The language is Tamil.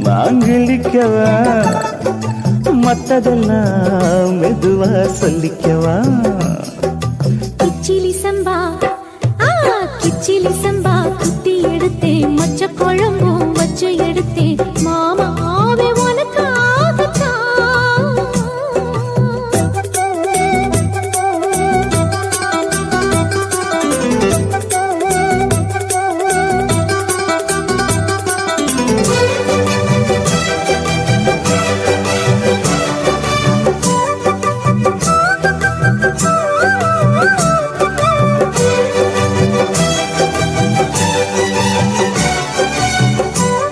நான் கிழிக்கவா மத்ததெல்லாம் மெதுவா சொல்லிக்கவா கிச்சிலி சம்பா கிச்சிலி சம்பா குத்தி எடுத்தேன் மொச்ச குழம்பும் வச்சு எடுத்தேன்